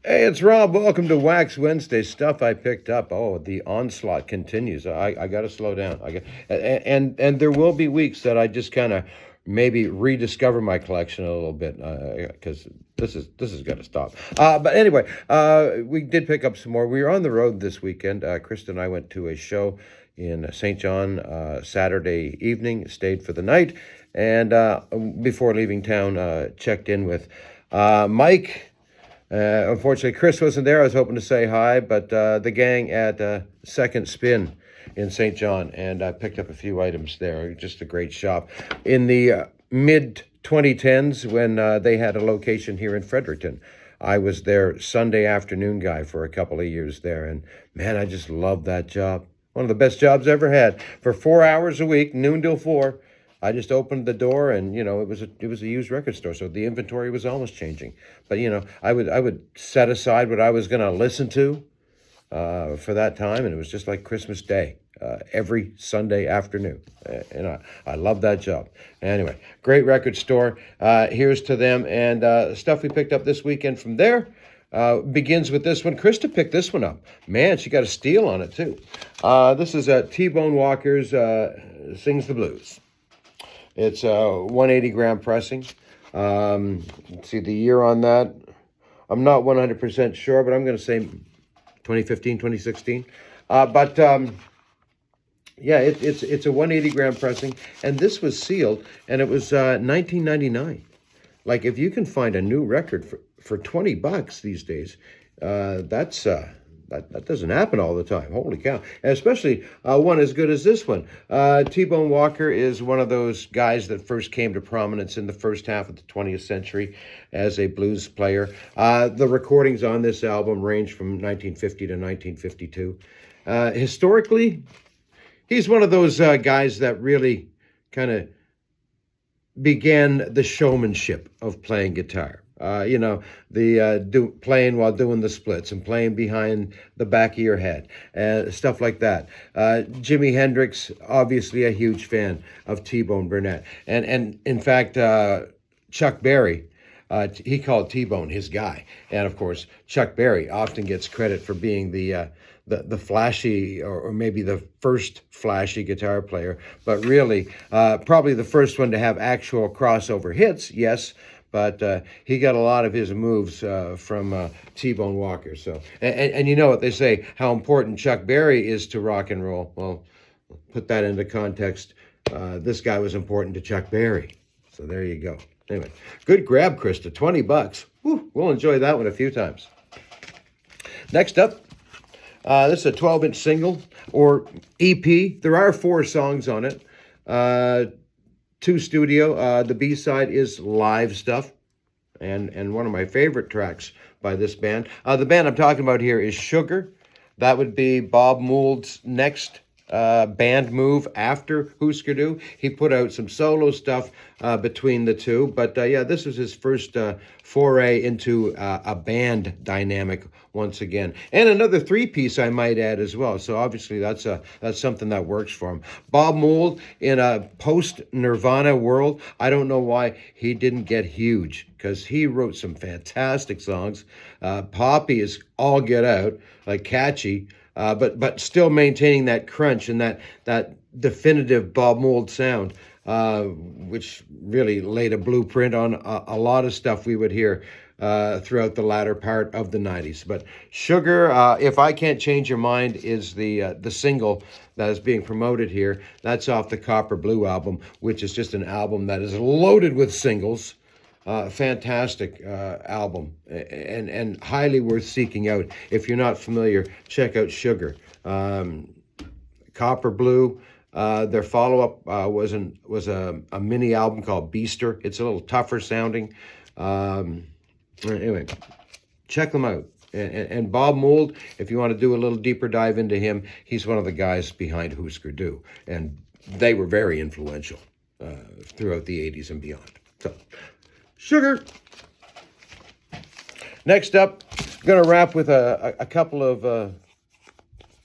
Hey, it's Rob. Welcome to Wax Wednesday. Stuff I picked up. Oh, the onslaught continues. I got to slow down. And there will be weeks that I just kind of maybe rediscover my collection a little bit because this is got to stop. But anyway, we did pick up some more. We were on the road this weekend. Krista and I went to a show in St. John Saturday evening. Stayed for the night, and before leaving town, checked in with Mike. Unfortunately, Chris wasn't there. I was hoping to say hi, but the gang at Second Spin in St. John, and I picked up a few items there. Just a great shop. In the mid-2010s, when they had a location here in Fredericton, I was their Sunday afternoon guy for a couple of years there, and man, I just loved that job. One of the best jobs I ever had. For 4 hours a week, noon till 4, I just opened the door, and it was a used record store, so the inventory was always changing. But I would set aside what I was going to listen to for that time, and it was just like Christmas Day every Sunday afternoon, and I love that job. Anyway, great record store. Here's to them, and stuff we picked up this weekend from there. Begins with this one. Krista picked this one up. Man, she got a steal on it too. This is T-Bone Walker's Sings the Blues. It's a 180-gram pressing. Let's see the year on that. I'm not 100% sure, but I'm going to say 2015, 2016. Yeah, it's a 180-gram pressing, and this was sealed, and it was 1999. Like, if you can find a new record for $20 these days, that doesn't happen all the time. Holy cow. And especially one as good as this one. T-Bone Walker is one of those guys that first came to prominence in the first half of the 20th century as a blues player. The recordings on this album range from 1950 to 1952. Historically, he's one of those guys that really kind of began the showmanship of playing guitar. Playing while doing the splits and playing behind the back of your head, stuff like that. Jimi Hendrix, obviously a huge fan of T-Bone Burnett. And in fact, Chuck Berry, he called T-Bone his guy. And of course, Chuck Berry often gets credit for being the flashy, or maybe the first flashy guitar player, but really probably the first one to have actual crossover hits, yes, but he got a lot of his moves from T-Bone Walker. So, and you know what they say, how important Chuck Berry is to rock and roll. Well, put that into context. This guy was important to Chuck Berry. So there you go. Anyway, good grab, Krista. $20. Whew, we'll enjoy that one a few times. Next up, this is a 12-inch single, or EP. There are 4 songs on it. 2 studio. The B-side is live stuff, and one of my favorite tracks by this band. The band I'm talking about here is Sugar. That would be Bob Mould's next band move after Husker Du. He put out some solo stuff between the two, but yeah, this was his first foray into a band dynamic once again, and another 3-piece I might add as well. So obviously that's something that works for him. Bob Mould, in a post-Nirvana world, I don't know why he didn't get huge, because he wrote some fantastic songs. Poppy is all get out, like catchy, but still maintaining that crunch and that definitive Bob Mould sound, which really laid a blueprint on a lot of stuff we would hear throughout the latter part of the 90s. But Sugar, If I Can't Change Your Mind, is the single that is being promoted here. That's off the Copper Blue album, which is just an album that is loaded with singles. Fantastic album, and highly worth seeking out. If you're not familiar, check out Sugar. Copper Blue. Their follow-up was a mini album called Beaster. It's a little tougher sounding. Anyway, check them out. And Bob Mould, if you want to do a little deeper dive into him, he's one of the guys behind Husker Du, and they were very influential throughout the 80s and beyond. So, Sugar. Next up, I'm going to wrap with a couple of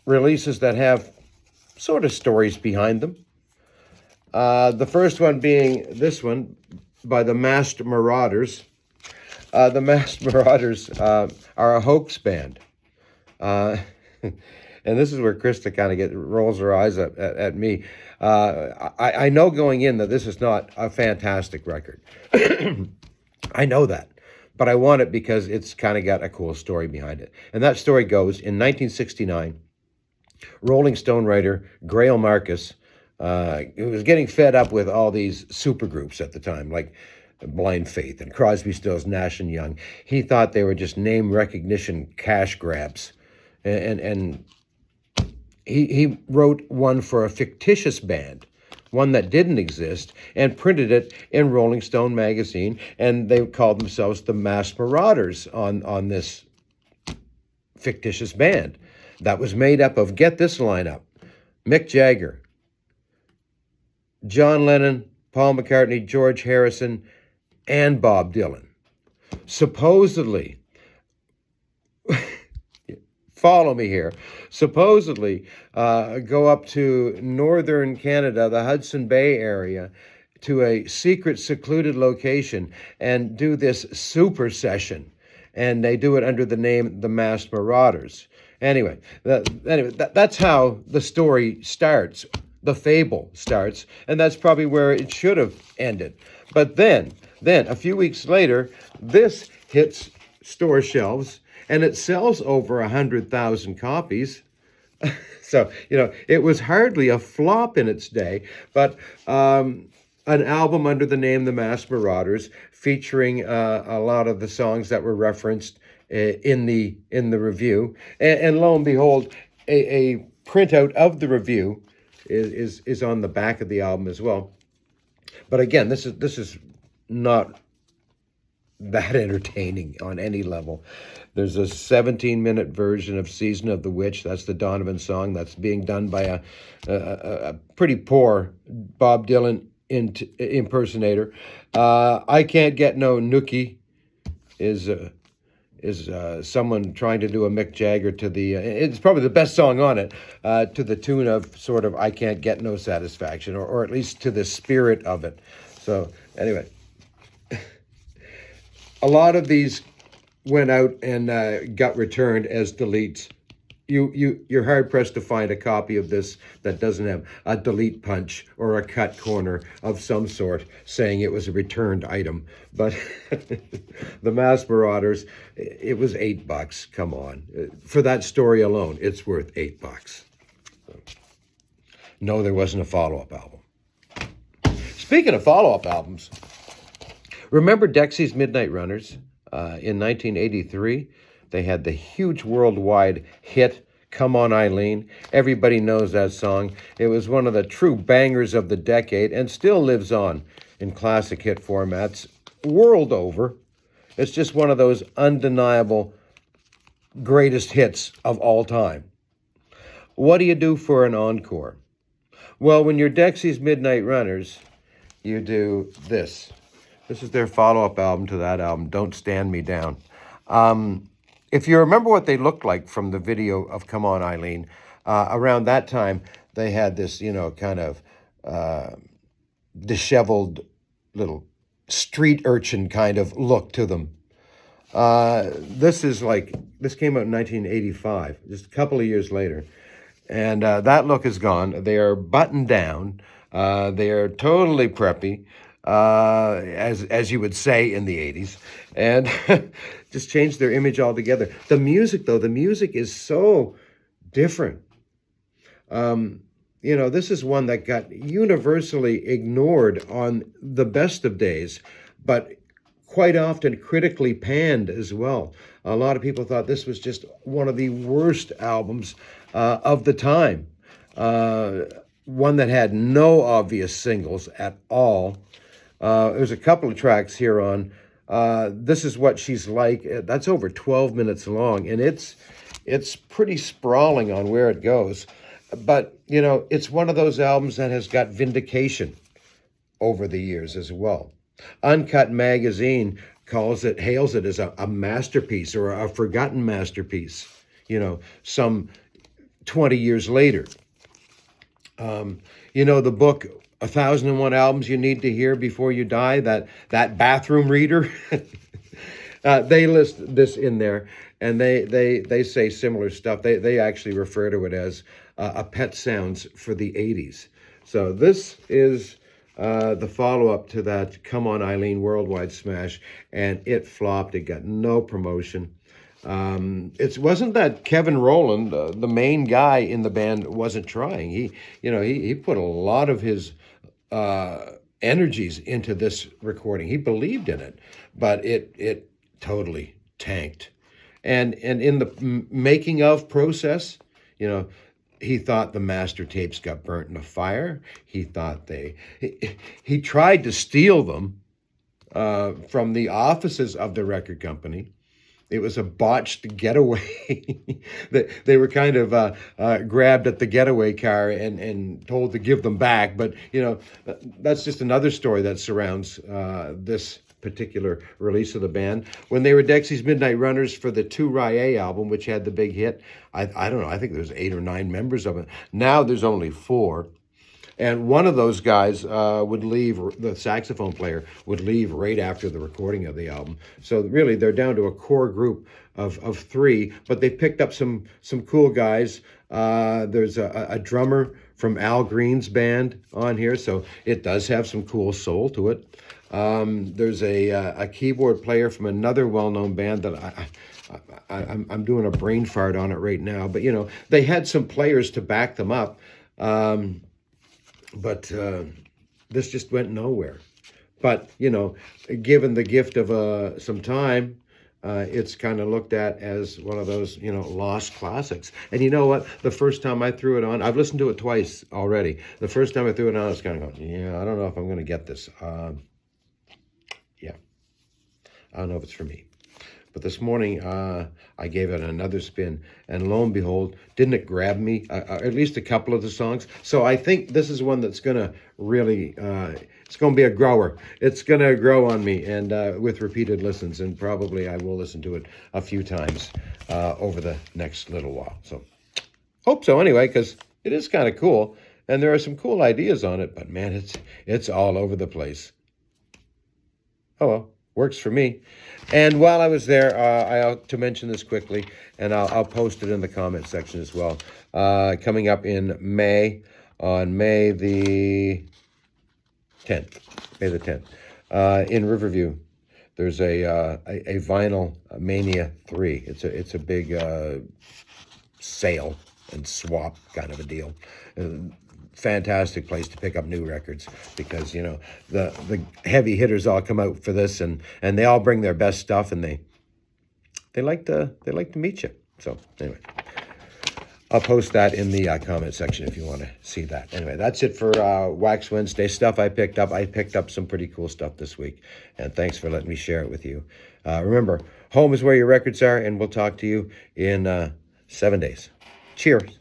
releases that have sort of stories behind them. The first one being this one by the Masked Marauders. The Masked Marauders are a hoax band. Uh, and this is where Krista kind of rolls her eyes at me. I know going in that this is not a fantastic record. I know that. But I want it because it's kind of got a cool story behind it. And that story goes, in 1969, Rolling Stone writer Grail Marcus, who was getting fed up with all these supergroups at the time, like Blind Faith and Crosby, Stills, Nash and Young. He thought they were just name recognition cash grabs. And he wrote one for a fictitious band, one that didn't exist, and printed it in Rolling Stone magazine, and they called themselves the Masked Marauders on this fictitious band that was made up of, get this lineup, Mick Jagger, John Lennon, Paul McCartney, George Harrison, and Bob Dylan. Supposedly, follow me here, supposedly go up to northern Canada, the Hudson Bay area, to a secret, secluded location and do this super session. And they do it under the name The Masked Marauders. Anyway, that's how the story starts. The fable starts, and that's probably where it should have ended. But then a few weeks later, this hits store shelves, and it sells over 100,000 copies. So, it was hardly a flop in its day, but an album under the name The Masked Marauders, featuring a lot of the songs that were referenced in the review. And lo and behold, a printout of the review is on the back of the album as well. But again, this is not that entertaining on any level. There's a 17-minute version of Season of the Witch. That's the Donovan song that's being done by a pretty poor Bob Dylan impersonator. I Can't Get No Nookie is someone trying to do a Mick Jagger to the, it's probably the best song on it, to the tune of sort of I Can't Get No Satisfaction, or at least to the spirit of it. So anyway, a lot of these went out and got returned as deletes. You're hard pressed to find a copy of this that doesn't have a delete punch or a cut corner of some sort saying it was a returned item. But the Masked Marauders, it was $8. Come on, for that story alone, it's worth $8. No, there wasn't a follow-up album. Speaking of follow-up albums, remember Dexy's Midnight Runners? In 1983, they had the huge worldwide hit, Come On Eileen. Everybody knows that song. It was one of the true bangers of the decade and still lives on in classic hit formats world over. It's just one of those undeniable greatest hits of all time. What do you do for an encore? Well, when you're Dexy's Midnight Runners, you do this. This is their follow-up album to that album, Don't Stand Me Down. If you remember what they looked like from the video of Come On Eileen, around that time, they had this, kind of disheveled little street urchin kind of look to them. This came out in 1985, just a couple of years later. And that look is gone. They are buttoned down. They are totally preppy. As you would say in the 80s, and just changed their image altogether. The music, though, is so different. This is one that got universally ignored on the best of days, but quite often critically panned as well. A lot of people thought this was just one of the worst albums of the time. One that had no obvious singles at all. There's a couple of tracks here on This Is What She's Like. That's over 12 minutes long, and it's pretty sprawling on where it goes. But, it's one of those albums that has got vindication over the years as well. Uncut Magazine hails it as a masterpiece or a forgotten masterpiece, some 20 years later. The book 1001 Albums You Need to Hear Before You Die, that bathroom reader. They list this in there, and they say similar stuff. They actually refer to it as a Pet Sounds for the 80s. So this is the follow-up to that Come On Eileen worldwide smash, and it flopped. It got no promotion. It wasn't that Kevin Rowland, the main guy in the band, wasn't trying. He put a lot of his energies into this recording. He believed in it, but it totally tanked. And in the making of process, he thought the master tapes got burnt in a fire. He thought he tried to steal them from the offices of the record company. It was a botched getaway. They were kind of grabbed at the getaway car and told to give them back. But, that's just another story that surrounds this particular release of the band. When they were Dexy's Midnight Runners for the 2 Rye album, which had the big hit, I don't know, I think there was 8 or 9 members of it. Now there's only 4. And one of those guys would leave, the saxophone player would leave right after the recording of the album. So really, they're down to a core group of 3, but they picked up some cool guys. There's a drummer from Al Green's band on here, so it does have some cool soul to it. There's a keyboard player from another well-known band that I'm doing a brain fart on it right now. But, they had some players to back them up. But this just went nowhere. But, given the gift of some time, it's kind of looked at as one of those, lost classics. And you know what? The first time I threw it on, I've listened to it twice already. The first time I threw it on, I was kind of going, I don't know if I'm going to get this. I don't know if it's for me. But this morning, I gave it another spin, and lo and behold, didn't it grab me? At least a couple of the songs. So I think this is one that's going to really, it's going to be a grower. It's going to grow on me, and with repeated listens, and probably I will listen to it a few times over the next little while. So hope so anyway, because it is kind of cool, and there are some cool ideas on it, but man, it's all over the place. Oh well. Works for me. And while I was there, I ought to mention this quickly, and I'll post it in the comment section as well. Coming up in May, on May the 10th, in Riverview, there's a Vinyl Mania 3. It's a big sale and swap kind of a deal. Fantastic place to pick up new records because the heavy hitters all come out for this and they all bring their best stuff and they like to meet you. So anyway, I'll post that in the comment section if you want to see that. Anyway, that's it for Wax Wednesday stuff I picked up. I picked up some pretty cool stuff this week, and thanks for letting me share it with you. Remember, home is where your records are, and we'll talk to you in 7 days. Cheers.